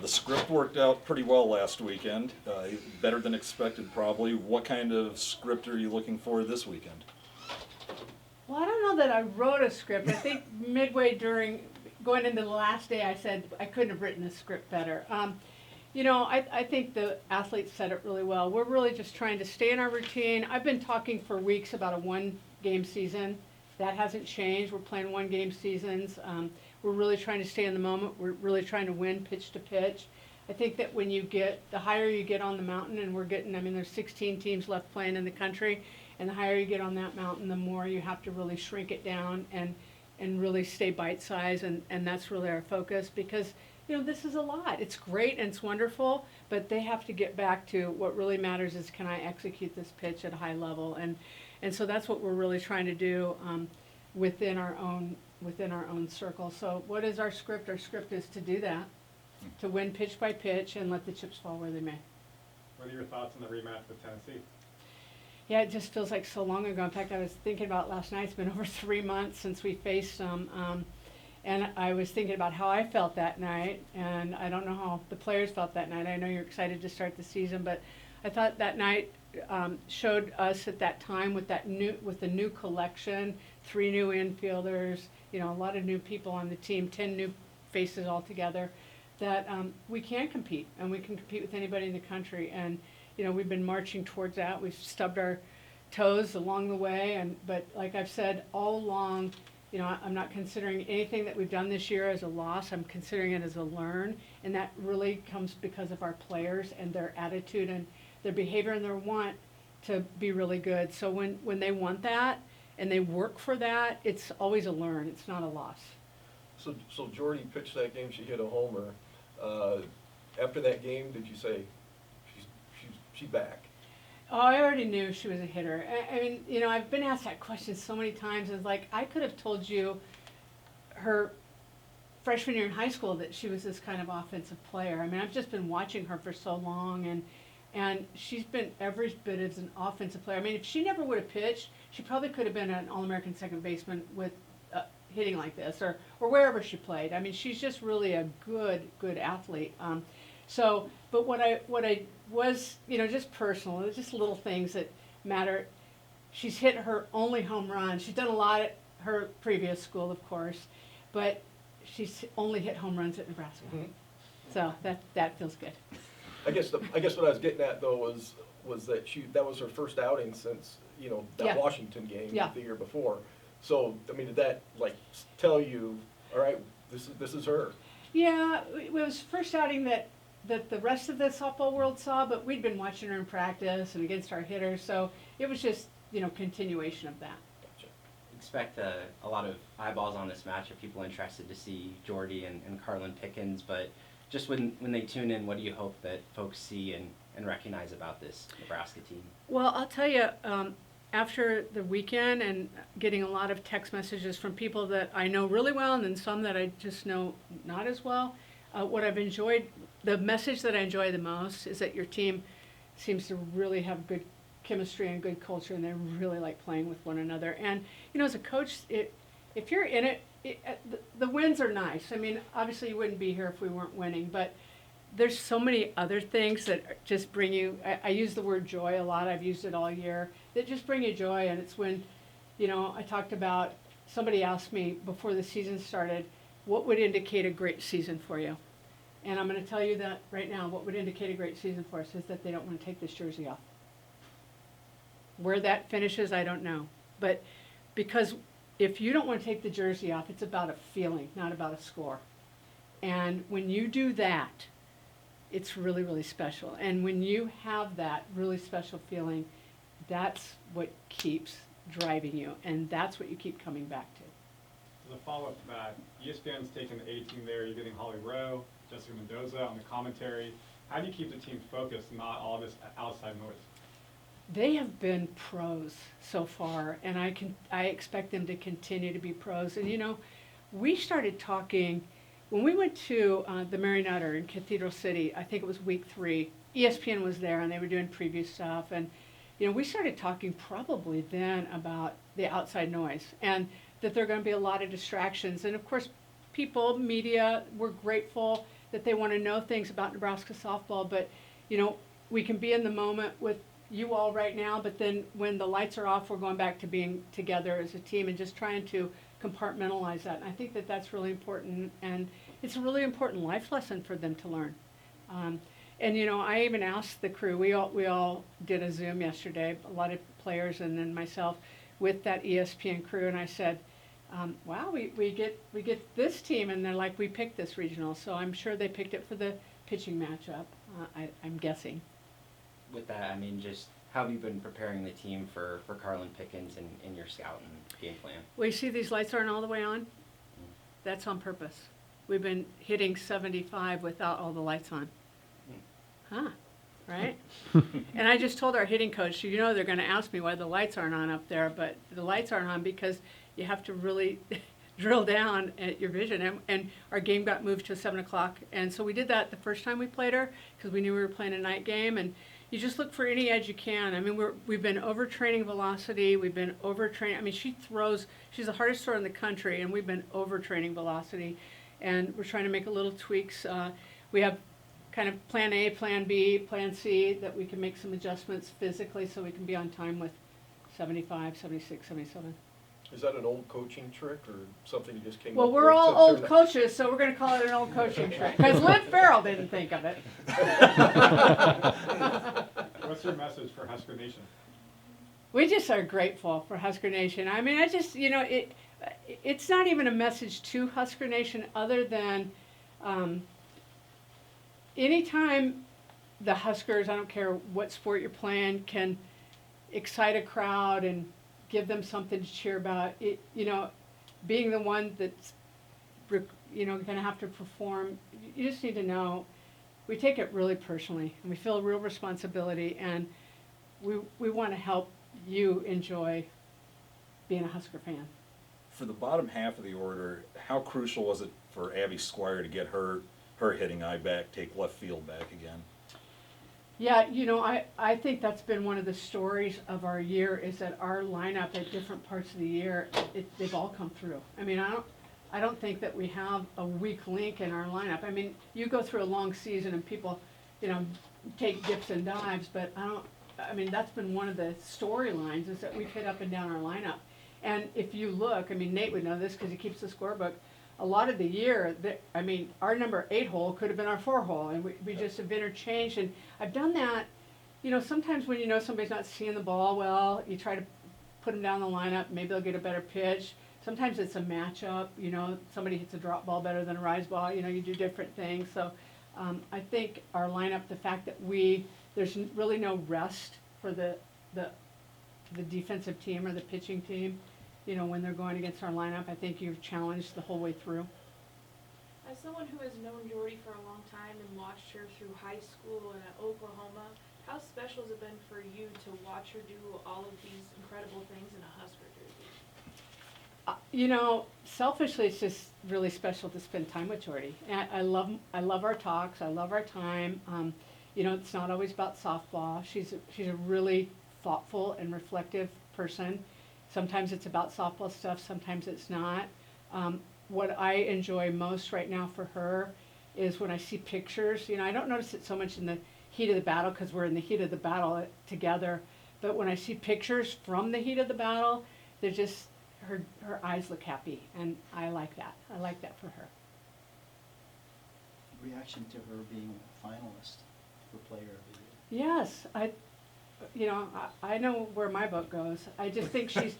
The script worked out pretty well last weekend, better than expected probably. What kind of script are you looking for this weekend? Well, I don't know that I wrote a script. I think midway during going into the last day, I said I couldn't have written the script better. I think the athletes said it really well. We're really just trying to stay in our routine. I've been talking for weeks about a one-game season. That hasn't changed. We're playing one-game seasons. We're really trying to stay in the moment. We're really trying to win pitch to pitch. I think that when you get, the higher you get on the mountain, and we're getting, there's 16 teams left playing in the country, and the higher you get on that mountain, the more you have to really shrink it down and really stay bite-sized, and that's really our focus, because this is a lot. It's great and it's wonderful, but they have to get back to what really matters is, can I execute this pitch at a high level? And so that's what we're really trying to do within our own circle. So what is our script? Our script is to do that, to win pitch by pitch and let the chips fall where they may. What are your thoughts on the rematch with Tennessee? Yeah, it just feels like so long ago. In fact, I was thinking about last night. It's been over 3 months since we faced them. And I was thinking about how I felt that night, and I don't know how the players felt that night. I know you're excited to start the season, but I thought that night showed us at that time with the new collection, 3 new infielders, a lot of new people on the team, 10 new faces altogether, that we can compete, and we can compete with anybody in the country. And we've been marching towards that. We've stubbed our toes along the way, but like I've said all along, I'm not considering anything that we've done this year as a loss. I'm considering it as a learn, and that really comes because of our players and their attitude and their behavior and their want to be really good. So when they want that and they work for that, it's always a learn. It's not a loss. So Jordy pitched that game. She hit a homer. After that game, did you say she's back? Oh, I already knew she was a hitter. I've been asked that question so many times. It's like, I could have told you her freshman year in high school that she was this kind of offensive player. I've just been watching her for so long, and she's been every bit as an offensive player. If she never would have pitched, she probably could have been an All-American second baseman with hitting like this, or wherever she played. She's just really a good athlete. But what I was, just personal, just little things that matter. She's hit her only home run. She's done a lot at her previous school, of course, but she's only hit home runs at Nebraska. Mm-hmm. So that feels good. I guess what I was getting at though was that that was her first outing since that Washington game the year before. So did that tell you, all right, this is her? Yeah, it was first outing that the rest of the softball world saw, but we'd been watching her in practice and against our hitters, so it was just continuation of that. Gotcha. Expect a lot of eyeballs on this match of people interested to see Jordy and Karlyn Pickens, but just when they tune in, what do you hope that folks see and recognize about this Nebraska team? Well, I'll tell you, after the weekend and getting a lot of text messages from people that I know really well and then some that I just know not as well, what I've enjoyed, the message that I enjoy the most is that your team seems to really have good chemistry and good culture, and they really like playing with one another. And, as a coach, if you're in it, the wins are nice. Obviously you wouldn't be here if we weren't winning, but there's so many other things that just bring you, I use the word joy a lot, I've used it all year, that just bring you joy. And it's when, I talked about, somebody asked me before the season started, what would indicate a great season for you? And I'm going to tell you that right now, what would indicate a great season for us is that they don't want to take this jersey off. Where that finishes, I don't know. But because if you don't want to take the jersey off, it's about a feeling, not about a score. And when you do that, it's really, really special. And when you have that really special feeling, that's what keeps driving you. And that's what you keep coming back to. As a follow-up to that, ESPN's taking the A team there. You're getting Holly Rowe, Jessica Mendoza on the commentary. How do you keep the team focused, not all this outside noise? They have been pros so far, and I expect them to continue to be pros. And we started talking when we went to the Mary Nutter in Cathedral City. I think it was week 3. ESPN was there, and they were doing preview stuff. And we started talking probably then about the outside noise, and that there are going to be a lot of distractions. And of course, people, media, we're grateful that they want to know things about Nebraska softball, but, you know, we can be in the moment with you all right now, but then when the lights are off, we're going back to being together as a team and just trying to compartmentalize that. And I think that that's really important, and it's a really important life lesson for them to learn. And you know, I even asked the crew. We all did a Zoom yesterday, a lot of players and then myself, with that ESPN crew, and I said, "Wow, we get this team," and they're like, "We picked this regional," so I'm sure they picked it for the pitching matchup. I'm guessing. With that, I mean, just how have you been preparing the team for Karlyn Pickens in your scout and game plan? Well, you see these lights aren't all the way on? That's on purpose. We've been hitting 75 without all the lights on. Huh, right? And I just told our hitting coach, you know they're going to ask me why the lights aren't on up there, but the lights aren't on because you have to really drill down at your vision. And our game got moved to 7 o'clock. And so we did that the first time we played her because we knew we were playing a night game. And you just look for any edge you can. I mean, we've been overtraining velocity. We've been overtraining. I mean, she's the hardest thrower in the country, and we've been overtraining velocity. And we're trying to make a little tweaks. We have kind of plan A, plan B, plan C, that we can make some adjustments physically so we can be on time with 75, 76, 77. Is that an old coaching trick or something you just came Well, up we're with all to old turn it- coaches, so we're going to call it an old coaching trick. Because Lynn Farrell didn't think of it. What's your message for Husker Nation? We just are grateful for Husker Nation. I mean, you know, it's not even a message to Husker Nation other than anytime the Huskers, I don't care what sport you're playing, can excite a crowd and give them something to cheer about, you know, being the one that's, you know, going to have to perform, you just need to know we take it really personally and we feel a real responsibility, and we want to help you enjoy being a Husker fan. For the bottom half of the order, how crucial was it for Abbie Squier to get her hitting eye back, take left field back again? Yeah, you know, I think that's been one of the stories of our year, is that our lineup at different parts of the year, they've all come through. I mean, I don't think that we have a weak link in our lineup. I mean, you go through a long season and people, you know, take dips and dives, but I mean, that's been one of the storylines, is that we've hit up and down our lineup. And if you look, I mean, Nate would know this because he keeps the scorebook. A lot of the year, I mean, our number 8 hole could have been our 4 hole, and we just have interchanged. And I've done that, you know, sometimes when you know somebody's not seeing the ball well, you try to put them down the lineup, maybe they'll get a better pitch. Sometimes it's a matchup, you know, somebody hits a drop ball better than a rise ball, you know, you do different things. So I think our lineup, the fact that there's really no rest for the defensive team or the pitching team, you know, when they're going against our lineup, I think you've challenged the whole way through. As someone who has known Jordy for a long time and watched her through high school and at Oklahoma, how special has it been for you to watch her do all of these incredible things in a Husker jersey? You know, selfishly, it's just really special to spend time with Jordy. And I love our talks. I love our time. You know, it's not always about softball. She's a really thoughtful and reflective person. Sometimes it's about softball stuff. Sometimes it's not. What I enjoy most right now for her is when I see pictures. You know, I don't notice it so much in the heat of the battle because we're in the heat of the battle together. But when I see pictures from the heat of the battle, they're just, her eyes look happy, and I like that. I like that for her. Reaction to her being a finalist for Player of the Year. Yes, you know, I know where my vote goes. I just think she's,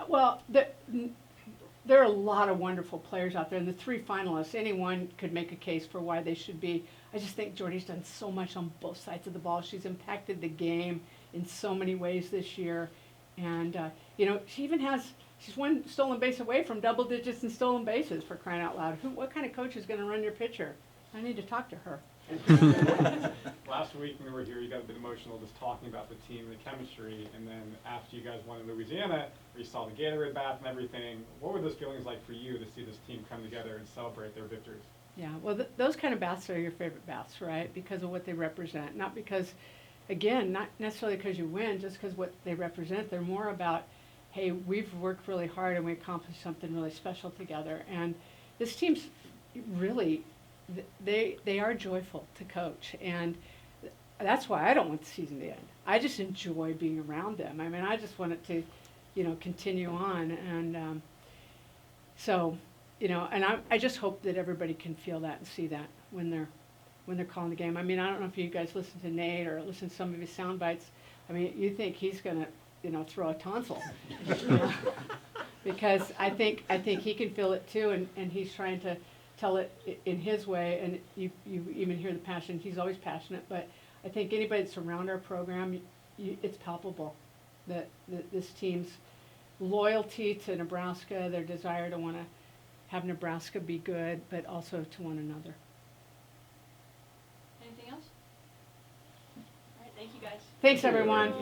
well, there are a lot of wonderful players out there, and the 3 finalists, anyone could make a case for why they should be. I just think Jordy's done so much on both sides of the ball. She's impacted the game in so many ways this year, and you know, she's one stolen base away from double digits in stolen bases, for crying out loud. What kind of coach is going to run your pitcher? I need to talk to her. Last week when we were here, you got a bit emotional just talking about the team and the chemistry, and then after you guys won in Louisiana, where you saw the Gatorade bath and everything, what were those feelings like for you to see this team come together and celebrate their victories? Yeah, well, those kind of baths are your favorite baths, right? Because of what they represent. Not because, again, not necessarily because you win, just because what they represent. They're more about, hey, we've worked really hard and we accomplished something really special together. And this team's really they are joyful to coach, and that's why I don't want the season to end. I just enjoy being around them. I mean, I just want it to, continue on, and so, and I just hope that everybody can feel that and see that when they're calling the game. I mean, I don't know if you guys listen to Nate or listen to some of his sound bites. I mean, you think he's gonna, throw a tonsil. Because I think he can feel it too, and he's trying to tell it in his way, and you even hear the passion. He's always passionate, but I think anybody that's around our program, it's palpable that this team's loyalty to Nebraska, their desire to want to have Nebraska be good, but also to one another. Anything else? All right, thank you guys. Thanks, everyone.